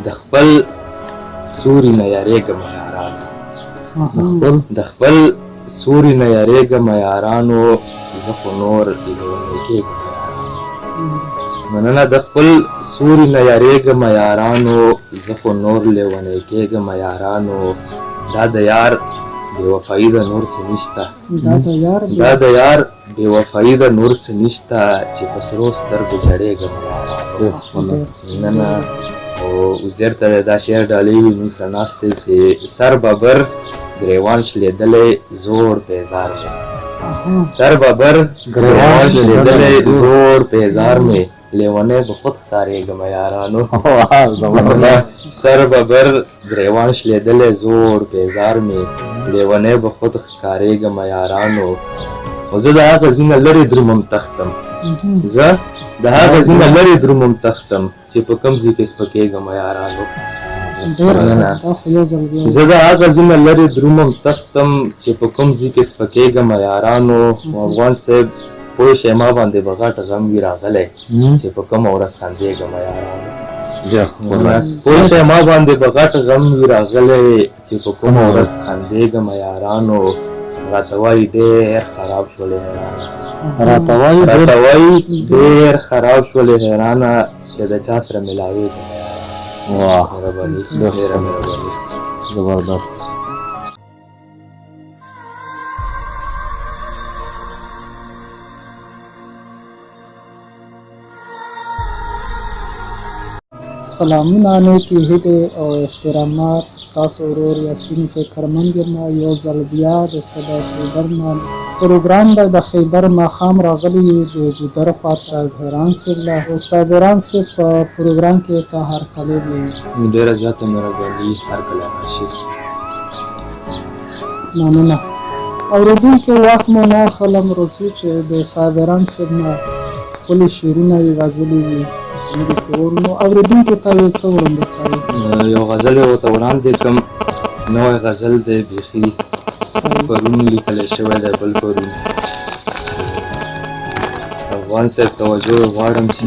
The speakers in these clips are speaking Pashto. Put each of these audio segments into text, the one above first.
د خپل سوري نه یریږمه یارانو، د خپل سوري نه یریږمه یارانو، زه خو نور لیونی کېږم یارانو. مننه د خپل سوري نه یریږمه یارانو، زه خو نور لیونی کېږم یارانو. دا د یار بې وفایي د نور څه نشته، دا د یار بې وفایي د نور څه نشته، چې په سرو سترګو ژړېږم یارانو. مننه. او وزیر ته دا شعر ډالۍ وي موږ سره ناست دی چې سر ببر ګریوان شلېدلی زوړ پیزار مې، سر ببر ګریوان شلېدلی زوړ پیزار مې، لیونی به خود ښکارېږم یارانو. سر ببر ګریوان شلېدلی زوړ پیزار مې، لیونی به خود ښکارېږم یارانو. خو زه د هغه ځینه لرې درومم تختم، زه د هغه ځینه لرې درومم تختم، چې په کوم ځای کې سپکېږم یارانو. زه د هغه ځینه لرې درومم تختم، چې په کوم ځای کې سپکېږم یارانو. افغان صاحب پوه شئ ما باندې به غټ غم وي راغلی، چې په کومه ورځ خندېږم یارانو. پوه شئ ما باندې به غټ غم وي راغلی، چې په کومه ورځ خندېږم یارانو. راته وایي ډېر خراب شولې حیرانه، راته وایي ډېر خراب شولې حیرانه، چې د چا سره ملاوېږم یارانو. مهرباني، ډېره مهرباني. زبردست. سلامونه نیکې هیلې او احترامات ستاسو ورور یاسین فکرمند یم. یو ځل بیا د صدا خیبر نه پروګرام دی د خیبر ماښام راغلی د ګودر خواته صابران صاحب له. صابران صاحب په پروګرام کې ته هرکلی وي. ډېره زیاته مهرباني، هرکلی راشي. مننه. اورېدونکي وخت مو نه اخلم رسو چې د صابران صاحب نه ښکلې شعرونه یې غزلې وي نو اورېدونکو ته یې څه وړاندې کوئ؟ یو غزل یې ورته وړاندې کړم، نوی غزل دی بیخي، پرون لیکلی شوی دی، بل پرون. افغان صاحب توجه غواړم چې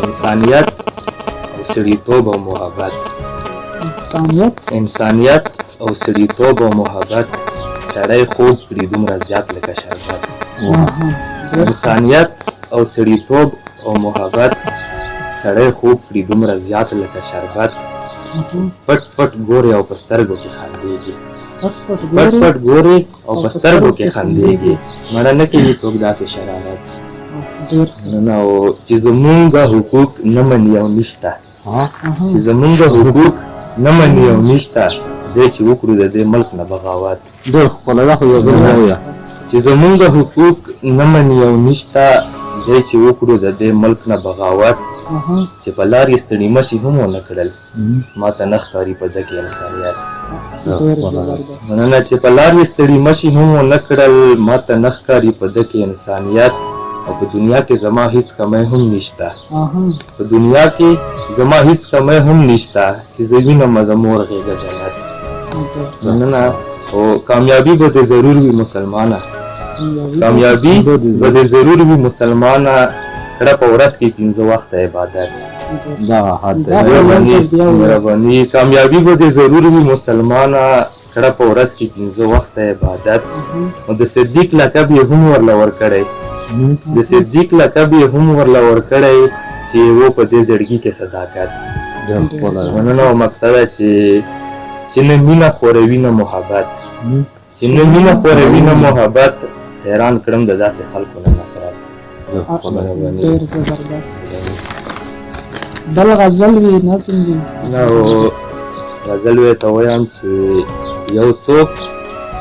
انسانیت او سړیتوب او محبت، انسانیت او سړیتوب او محبت، سړی خوب کړي دومره زیات لکه شربت. انسانیت او سړیتوب او محبت، سړی خوب کړي دومره زیات لکه شربت. پټ پټ ګورې او په سترګو کې خندېږي، پټ پټ ګورې او په سترګو کې خندېږي، مړه نه کوي څوک داسې شرارت. او چې زمونږ حقوق نه مني او نشته، چې زمونږ حقوق نه مني او نشته، ځای چې وکړو د دې ملک نه بغاوت. ډېر ښکلی ده خو یو ځل ووایه. چې زمونږ حقوق نه مني او نشته، ځای چې وکړو د دې ملک نه بغاوت. چې په لار یې ستړي مشي هم ونه کړل، ما ته نه ښکاري په ده کې انسانیت. مننه. چې په لار یې ستړي مشي هم ونه کړل، ما ته نه ښکاري په ده کې انسانیت. او په دنیا کې زما هیڅ کمی هم نشته، په دنیا کې زما هیڅ کمی هم نشته، چې زه وینم د مور غېږه جنت. مننه. او کامیابي به دې ضرور وي مسلمانه، کامیابي به دې ضرور وي مسلمانه، کړه په ورځ کې 15 وخته عبادت. مهرباني. کامیابي به دې ضرور وي مسلمانه، کړه په ورځ کې 15 وخته عبادت. او د صدیق لقب یې هم ورله ورکړی، د صدیق لقب یې هم ورله ورکړی، چې و په دې زړګي کې صداقت. مننه. او مقصد ده چې نه مینه خوروي نه محبت، چې نه مینه خوروي نه محبت، حیران کړم د داسې خلکو نه نفرت. ډېر زبردست. بل غزل وي نظم وي؟ نو غزل وی ته وایم چې یو څوک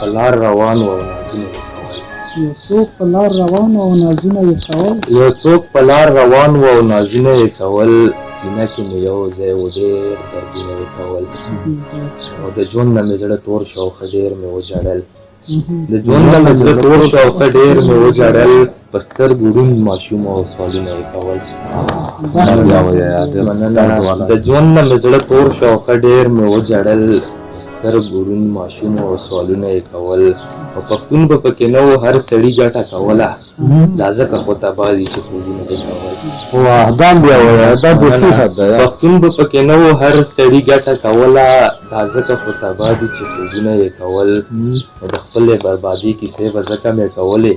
په لار روان و او نازونه یې کول، یو څوک په لار روان و او نازونه یې کول، یو څوک په لار روان و او نازونه یې کول، سینه کې مې یو ځای و ډېر دردونه یې کول. او د ژوند نه مې زړه تور شو او ښه ډېر مې وژړل، د ژوند نه مې زړه تور شو او ښه ډېر مې وژړل، په سترګو ړوند ماشوم او سوالونه یې کول. د ژوند نه مې زړه تور شو او ښه ډېر مې وژړل، په سترګو ړوند ماشوم او سوالونه یې کول. او پښتون به پکې نه و، هر سړي ګټه کوله، دا ځکه خو تباه دي چې خوبونه یې کول. واه دا بیا وایه دا بیخي ښه ده یا پښتون به پکې نه و، هر سړي ګټه کوله. دا ځکه خو تباه دي چې خوبونه یې کول. نو د خپلې بربادۍ کیسې به ځکه مې کولې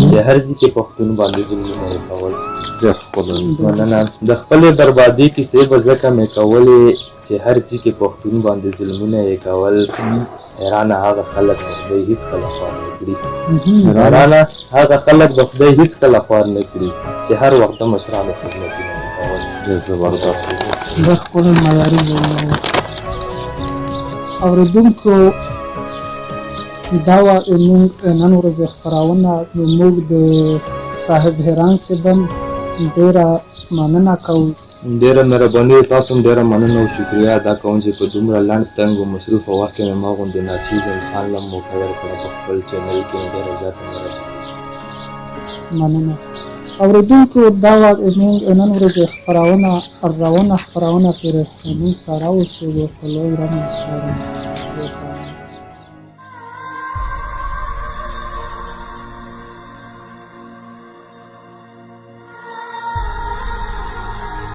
چې هر ځای کې پښتون باندې ظلمونه یې کول. ډېر ښکلی. مننه. د خپلې بربادۍ کیسې به ځکه مې کولې چې هر ځای کې پښتون باندې ظلمونه یې کول. حیرانه هغه خلک به خدای هېڅکله خوار نه کړي. حیرانه هغه خلک به خدای هېڅکله خوار نه کړي چې هر وخت د مشرانو خدمتونه یې کول. ډېر زبردست. ډېر ښکلی معیاري وینا وه. اورېدونکو دا وه زموږ نن ورځې خپرونه. نو موږ د صاحب هران صاحب هم ډېره مننه کوو. ډېره مهرباني. تاسو هم ډېره مننه او شکریه ادا کوم چې په دومره لنډ تنګ او مصروفه وخت کې مې ما غوندې ناچیز انسان له موقع ورکړه په خپل چینل کې. ډېره زیاته مننه. اورېدونکو دا وه زموږ نن ورځې خپرونه پرې موږ سره اوسېدو په لوی رحم سپارم.